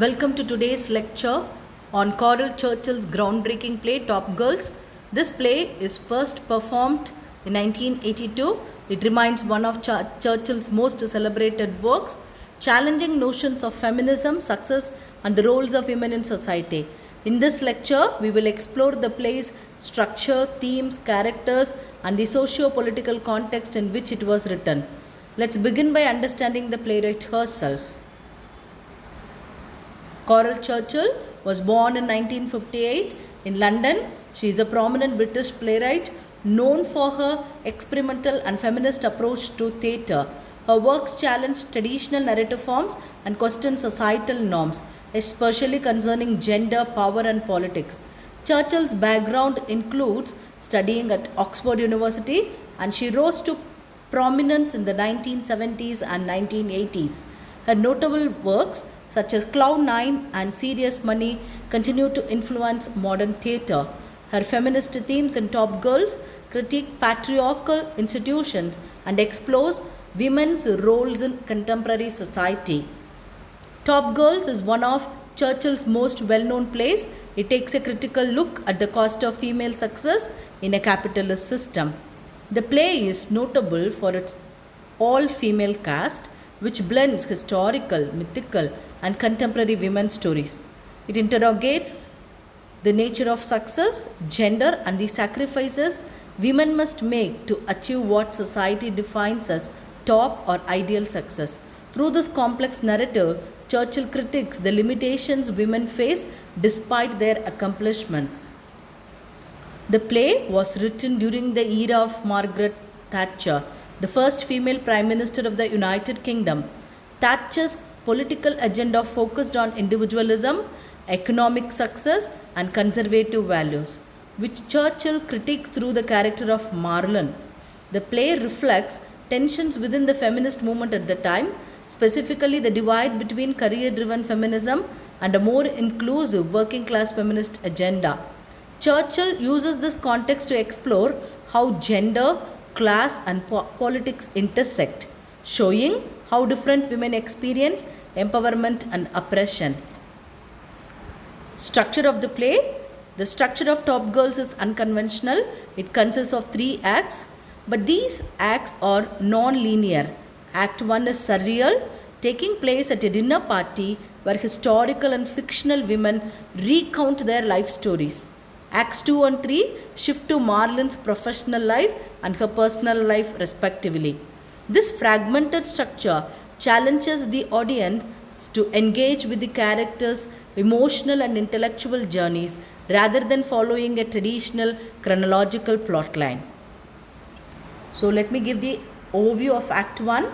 Welcome to today's lecture on Churchill's groundbreaking play Top Girls. This play is first performed in 1982. It remains one of Churchill's most celebrated works, challenging notions of feminism, success, and the roles of women in society. In this lecture, we will explore the play's structure, themes, characters, and the socio-political context in which it was written. Let's begin by understanding the playwright herself. Caryl Churchill was born in 1958 in London. She is a prominent British playwright known for her experimental and feminist approach to theatre. Her works challenge traditional narrative forms and question societal norms, especially concerning gender, power, and politics. Churchill's background includes studying at Oxford University, and she rose to prominence in the 1970s and 1980s. Her notable works such as Cloud 9 and Serious Money continue to influence modern theatre. Her feminist themes in Top Girls critique patriarchal institutions and explores women's roles in contemporary society. Top Girls is one of Churchill's most well-known plays. It takes a critical look at the cost of female success in a capitalist system. The play is notable for its all-female cast, which blends historical, mythical, and contemporary women's stories. It interrogates the nature of success, gender, and the sacrifices women must make to achieve what society defines as top or ideal success. Through this complex narrative, Churchill critiques the limitations women face despite their accomplishments. The play was written during the era of Margaret Thatcher, the first female Prime Minister of the United Kingdom. Thatcher's political agenda focused on individualism, economic success, and conservative values, which Churchill critiques through the character of Marlon. The play reflects tensions within the feminist movement at the time, specifically the divide between career-driven feminism and a more inclusive working-class feminist agenda. Churchill uses this context to explore how gender, class, and politics intersect, showing how different women experience empowerment and oppression. Structure of the play. The structure of Top Girls is unconventional. It consists of 3 acts, but these acts are non-linear. Act 1 is surreal, taking place at a dinner party where historical and fictional women recount their life stories. Acts 2 and 3 shift to Marlon's professional life and her personal life respectively. This fragmented structure challenges the audience to engage with the characters' emotional and intellectual journeys rather than following a traditional chronological plotline. So let me give the overview of Act 1.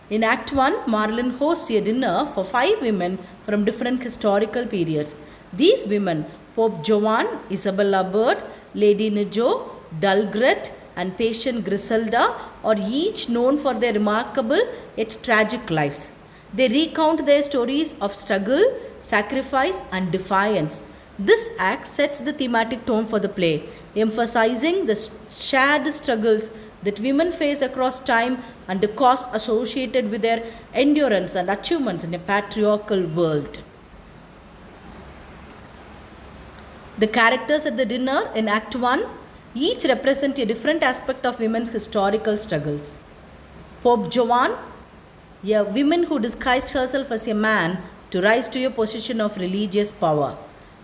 In Act 1, Marlon hosts a dinner for 5 women from different historical periods. These women, Pope Joan, Isabella Bird, Lady Nijo, Dulgret, and Patient Griselda, are each known for their remarkable yet tragic lives. They recount their stories of struggle, sacrifice, and defiance. This act sets the thematic tone for the play, emphasizing the shared struggles that women face across time and the costs associated with their endurance and achievements in a patriarchal world. The characters at the dinner in Act 1 each represent a different aspect of women's historical struggles. Pope Joan, a woman who disguised herself as a man to rise to a position of religious power.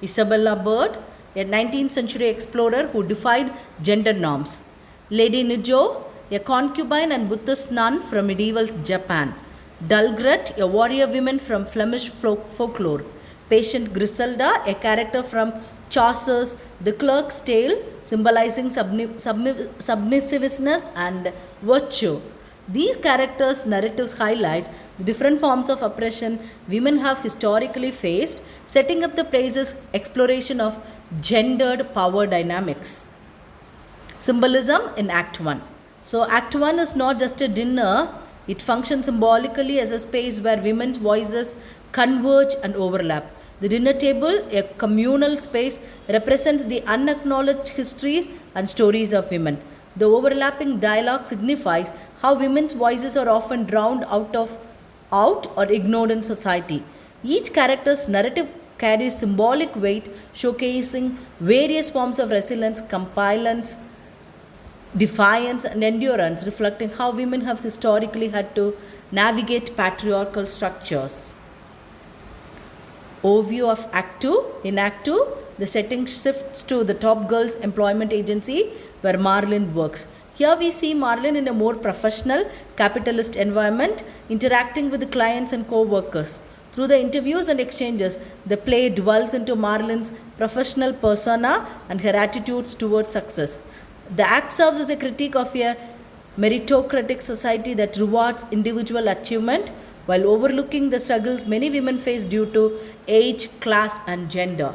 Isabella Bird, a 19th century explorer who defied gender norms. Lady Nijo, a concubine and Buddhist nun from medieval Japan. Dulgret, a warrior woman from Flemish folklore. Patient Griselda, a character from Chaucer's The Clerk's Tale, symbolizing submissiveness and virtue. These characters' narratives highlight the different forms of oppression women have historically faced, setting up the play's exploration of gendered power dynamics. Symbolism in Act 1. So, Act 1 is not just a dinner, it functions symbolically as a space where women's voices converge and overlap. The dinner table, a communal space, represents the unacknowledged histories and stories of women. The overlapping dialogue signifies how women's voices are often drowned out out or ignored in society. Each character's narrative carries symbolic weight, showcasing various forms of resilience, compliance, defiance, and endurance, reflecting how women have historically had to navigate patriarchal structures. Overview of Act 2. In Act 2, the setting shifts to the Top Girls Employment Agency where Marlene works. Here we see Marlene in a more professional, capitalist environment, interacting with the clients and co-workers. Through the interviews and exchanges, the play dwells into Marlene's professional persona and her attitudes towards success. The act serves as a critique of a meritocratic society that rewards individual achievement while overlooking the struggles many women face due to age, class, and gender.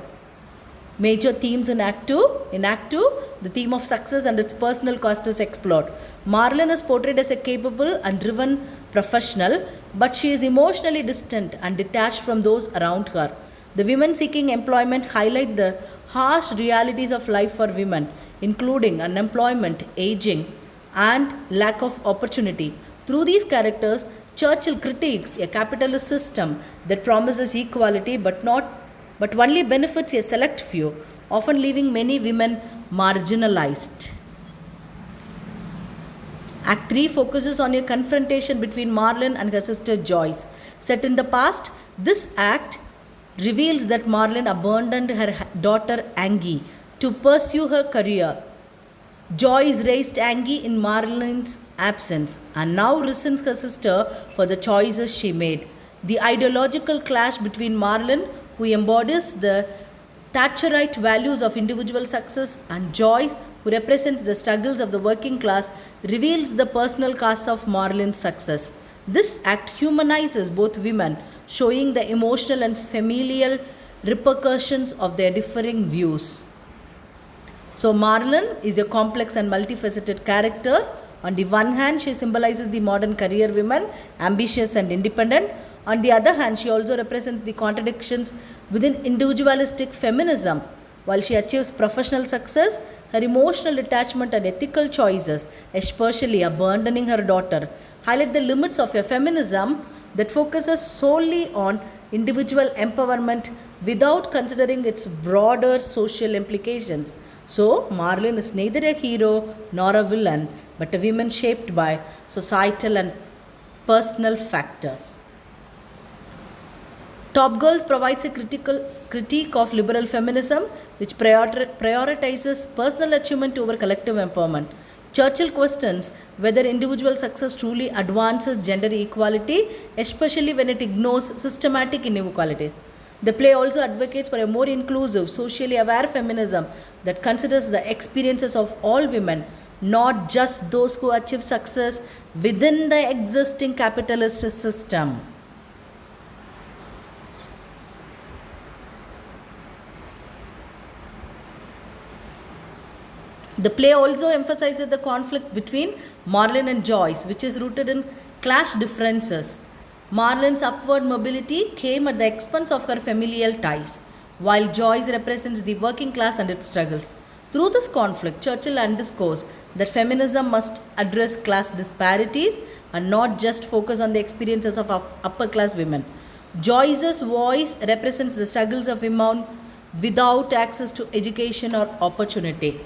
Major themes in Act 2. In Act 2, the theme of success and its personal cost is explored. Marlene is portrayed as a capable and driven professional, but she is emotionally distant and detached from those around her. The women seeking employment highlight the harsh realities of life for women, including unemployment, aging, and lack of opportunity. Through these characters, Churchill critiques a capitalist system that promises equality but only benefits a select few, often leaving many women marginalized. Act 3 focuses on a confrontation between Marlene and her sister Joyce. Set in the past, this act reveals that Marlene abandoned her daughter Angie to pursue her career. Joyce raised Angie in Marlene's absence and now resents her sister for the choices she made. The ideological clash between Marlene, who embodies the Thatcherite values of individual success, and Joyce, who represents the struggles of the working class, reveals the personal cost of Marlene's success. This act humanizes both women, showing the emotional and familial repercussions of their differing views. So, Marlene is a complex and multifaceted character. On the one hand, she symbolizes the modern career woman, ambitious and independent. On the other hand, she also represents the contradictions within individualistic feminism. While she achieves professional success, her emotional detachment and ethical choices, especially abandoning her daughter, highlight the limits of a feminism that focuses solely on individual empowerment without considering its broader social implications. So, Marlene is neither a hero nor a villain, but a woman shaped by societal and personal factors. Top Girls provides a critique of liberal feminism, which prioritizes personal achievement over collective empowerment. Churchill questions whether individual success truly advances gender equality, especially when it ignores systematic inequality. The play also advocates for a more inclusive, socially aware feminism that considers the experiences of all women, not just those who achieve success within the existing capitalist system. The play also emphasizes the conflict between Marlene and Joyce, which is rooted in class differences. Marlene's upward mobility came at the expense of her familial ties, while Joyce represents the working class and its struggles. Through this conflict, Churchill underscores that feminism must address class disparities and not just focus on the experiences of upper class women. Joyce's voice represents the struggles of women without access to education or opportunity.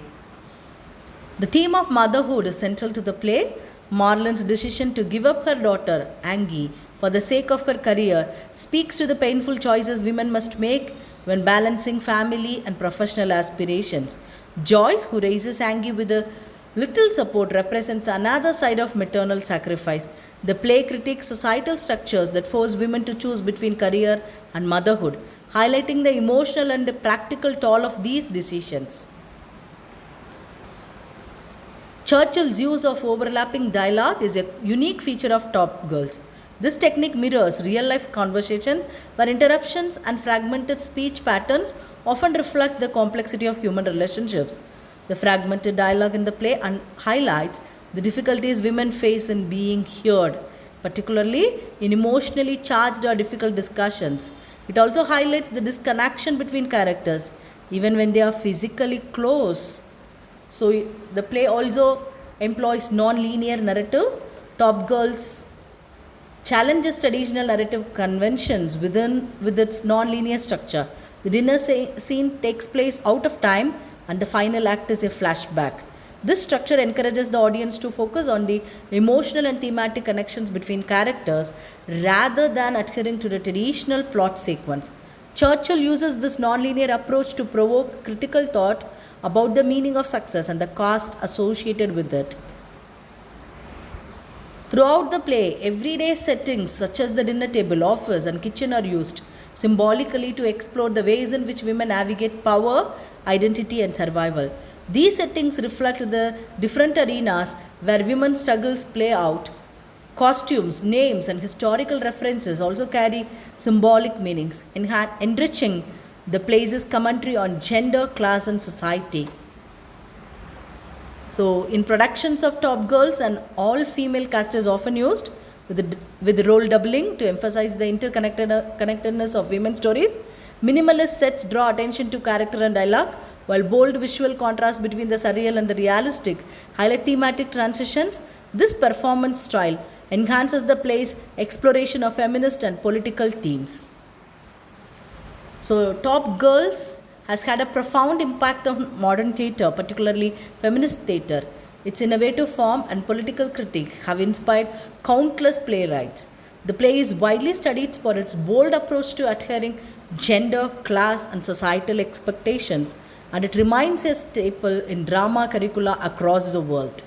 The theme of motherhood is central to the play. Marlene's decision to give up her daughter, Angie, for the sake of her career speaks to the painful choices women must make when balancing family and professional aspirations. Joyce, who raises Angie with a little support, represents another side of maternal sacrifice. The play critiques societal structures that force women to choose between career and motherhood, highlighting the emotional and practical toll of these decisions. Churchill's use of overlapping dialogue is a unique feature of Top Girls. This technique mirrors real-life conversation where interruptions and fragmented speech patterns often reflect the complexity of human relationships. The fragmented dialogue in the play highlights the difficulties women face in being heard, particularly in emotionally charged or difficult discussions. It also highlights the disconnection between characters, even when they are physically close. So, the play also employs non-linear narrative. Top Girls challenges traditional narrative conventions with its non-linear structure. The scene takes place out of time and the final act is a flashback. This structure encourages the audience to focus on the emotional and thematic connections between characters rather than adhering to the traditional plot sequence. Churchill uses this nonlinear approach to provoke critical thought about the meaning of success and the cost associated with it. Throughout the play, everyday settings such as the dinner table, office, and kitchen are used symbolically to explore the ways in which women navigate power, identity, and survival. These settings reflect the different arenas where women's struggles play out. Costumes, names, and historical references also carry symbolic meanings, enriching the play's commentary on gender, class, and society. So, in productions of Top Girls, an all-female cast is often used with role doubling to emphasize the interconnectedness of women's stories. Minimalist sets draw attention to character and dialogue, while bold visual contrast between the surreal and the realistic highlight thematic transitions. This performance style enhances the play's exploration of feminist and political themes. So, Top Girls has had a profound impact on modern theatre, particularly feminist theatre. Its innovative form and political critique have inspired countless playwrights. The play is widely studied for its bold approach to adhering gender, class, and societal expectations, and it remains a staple in drama curricula across the world.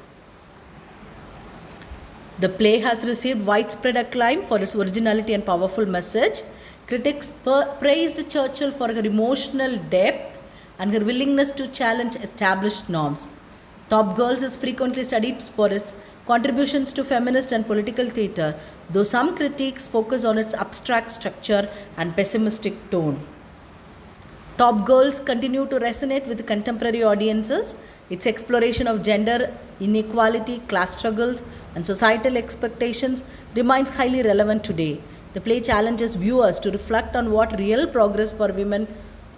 The play has received widespread acclaim for its originality and powerful message. Critics praised Churchill for her emotional depth and her willingness to challenge established norms. Top Girls is frequently studied for its contributions to feminist and political theatre, though some critiques focus on its abstract structure and pessimistic tone. Top Girls continue to resonate with contemporary audiences. Its exploration of gender inequality, class struggles, and societal expectations remains highly relevant today. The play challenges viewers to reflect on what real progress for women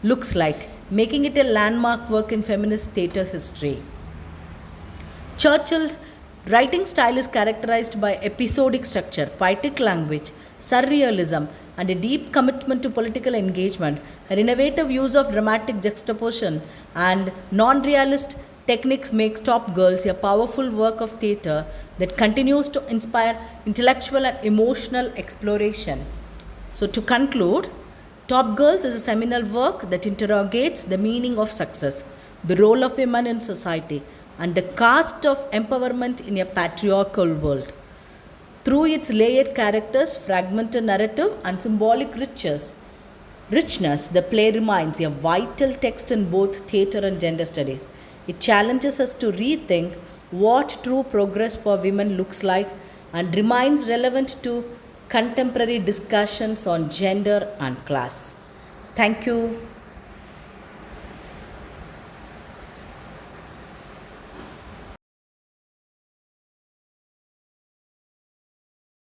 looks like, making it a landmark work in feminist theatre history. Churchill's writing style is characterized by episodic structure, poetic language, surrealism, and a deep commitment to political engagement. Her innovative use of dramatic juxtaposition and non-realist techniques makes Top Girls a powerful work of theatre that continues to inspire intellectual and emotional exploration. So, to conclude, Top Girls is a seminal work that interrogates the meaning of success, the role of women in society, and the cost of empowerment in a patriarchal world. Through its layered characters, fragmented narrative, and symbolic richness, the play remains a vital text in both theatre and gender studies. It challenges us to rethink what true progress for women looks like and remains relevant to contemporary discussions on gender and class. Thank you.